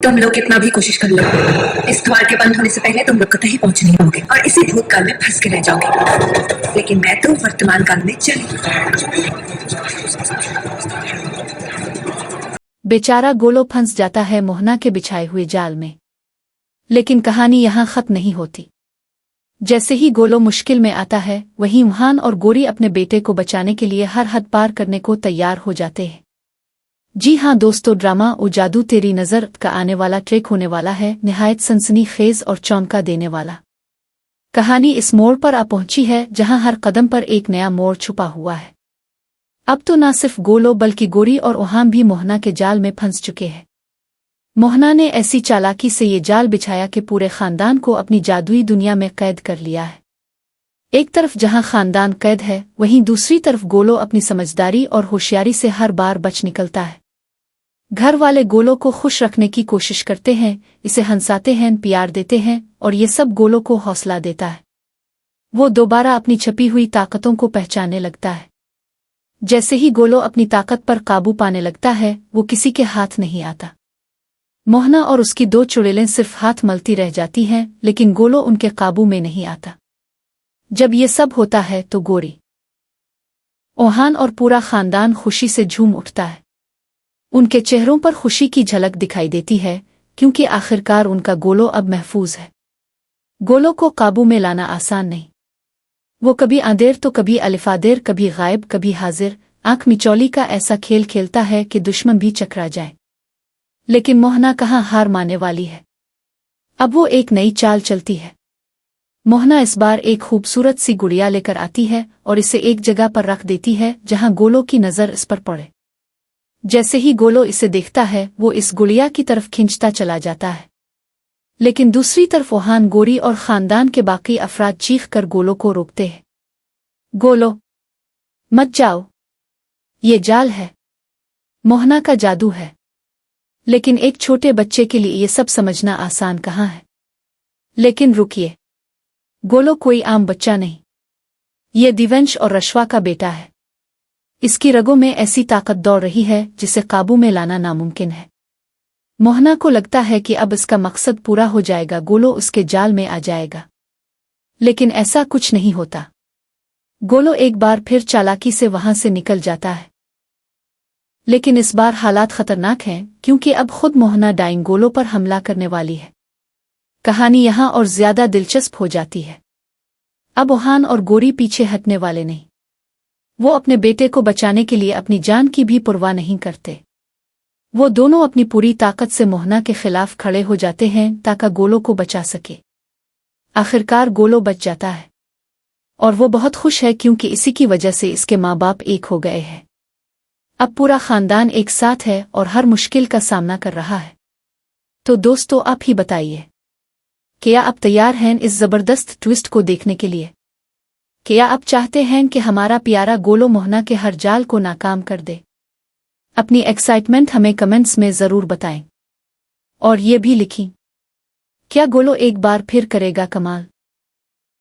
तुम लोग कितना भी कोशिश कर लो, इस द्वार के बंद होने से पहले तुम लोग कतई पहुंच नहीं पाओगे और इसी भूतकाल में फंस के रह जाओगे। लेकिन मैं तो वर्तमान काल में चली। बेचारा गोलो फंस जाता है मोहना के बिछाए हुए जाल में। लेकिन कहानी यहाँ खत्म नहीं होती। जैसे ही गोलो मुश्किल में आता है, वहीं वहान और गोरी अपने बेटे को बचाने के लिए हर हद पार करने को तैयार हो जाते हैं। जी हाँ दोस्तों, ड्रामा ओ जादू तेरी नज़र का आने वाला ट्रेक होने वाला है, निहायत सनसनीखेज और चौंका देने वाला। कहानी इस मोड़ पर आ पहुंची है जहां हर कदम पर एक नया मोड़ छुपा हुआ है। अब तो ना सिर्फ गोलो बल्कि गोरी और ओहाम भी मोहना के जाल में फंस चुके हैं। मोहना ने ऐसी चालाकी से ये जाल बिछाया कि पूरे खानदान को अपनी जादुई दुनिया में कैद कर लिया है। एक तरफ जहां खानदान कैद है, वहीं दूसरी तरफ गोलो अपनी समझदारी और होशियारी से हर बार बच निकलता है। घर वाले गोलो को खुश रखने की कोशिश करते हैं, इसे हंसाते हैं, प्यार देते हैं और ये सब गोलो को हौसला देता है। वो दोबारा अपनी छपी हुई ताकतों को पहचानने लगता है। जैसे ही गोलो अपनी ताकत पर काबू पाने लगता है, वो किसी के हाथ नहीं आता। मोहना और उसकी दो चुड़ैलें सिर्फ हाथ मलती रह जाती हैं, लेकिन गोलो उनके काबू में नहीं आता। जब ये सब होता है तो गोरी, ओहान और पूरा खानदान खुशी से झूम उठता है। उनके चेहरों पर खुशी की झलक दिखाई देती है, क्योंकि आखिरकार उनका गोलो अब महफूज है। गोलो को काबू में लाना आसान नहीं। वो कभी आदेर तो कभी अलिफादेर, कभी गायब कभी हाजिर, आंख मिचौली का ऐसा खेल खेलता है कि दुश्मन भी चकरा जाए। लेकिन मोहना कहाँ हार मानने वाली है। अब वो एक नई चाल चलती है। मोहना इस बार एक खूबसूरत सी गुड़िया लेकर आती है और इसे एक जगह पर रख देती है जहां गोलो की नज़र इस पर पड़े। जैसे ही गोलो इसे देखता है, वो इस गुड़िया की तरफ खिंचता चला जाता है। लेकिन दूसरी तरफ ओहान, गोरी और खानदान के बाकी अफराद चीख कर गोलो को रोकते हैं। गोलो, मत जाओ, ये जाल है, मोहना का जादू है। लेकिन एक छोटे बच्चे के लिए ये सब समझना आसान कहाँ है। लेकिन रुकिए, गोलो कोई आम बच्चा नहीं। ये दिवंश और रश्वा का बेटा है। इसकी रगों में ऐसी ताकत दौड़ रही है जिसे काबू में लाना नामुमकिन है। मोहना को लगता है कि अब इसका मकसद पूरा हो जाएगा, गोलो उसके जाल में आ जाएगा। लेकिन ऐसा कुछ नहीं होता। गोलो एक बार फिर चालाकी से वहां से निकल जाता है। लेकिन इस बार हालात खतरनाक हैं, क्योंकि अब खुद मोहना डाइंग गोलो पर हमला करने वाली है। कहानी यहां और ज्यादा दिलचस्प हो जाती है। अब ओहान और गोरी पीछे हटने वाले नहीं। वो अपने बेटे को बचाने के लिए अपनी जान की भी परवाह नहीं करते। वो दोनों अपनी पूरी ताकत से मोहना के खिलाफ खड़े हो जाते हैं ताकि गोलो को बचा सके। आखिरकार गोलो बच जाता है और वो बहुत खुश है, क्योंकि इसी की वजह से इसके माँ बाप एक हो गए हैं। अब पूरा खानदान एक साथ है और हर मुश्किल का सामना कर रहा है। तो दोस्तों, आप ही बताइए, क्या आप तैयार हैं इस जबरदस्त ट्विस्ट को देखने के लिए? क्या आप चाहते हैं कि हमारा प्यारा गोलो मोहना के हर जाल को नाकाम कर दे? अपनी एक्साइटमेंट हमें कमेंट्स में ज़रूर बताएं। और ये भी लिखें, क्या गोलो एक बार फिर करेगा कमाल?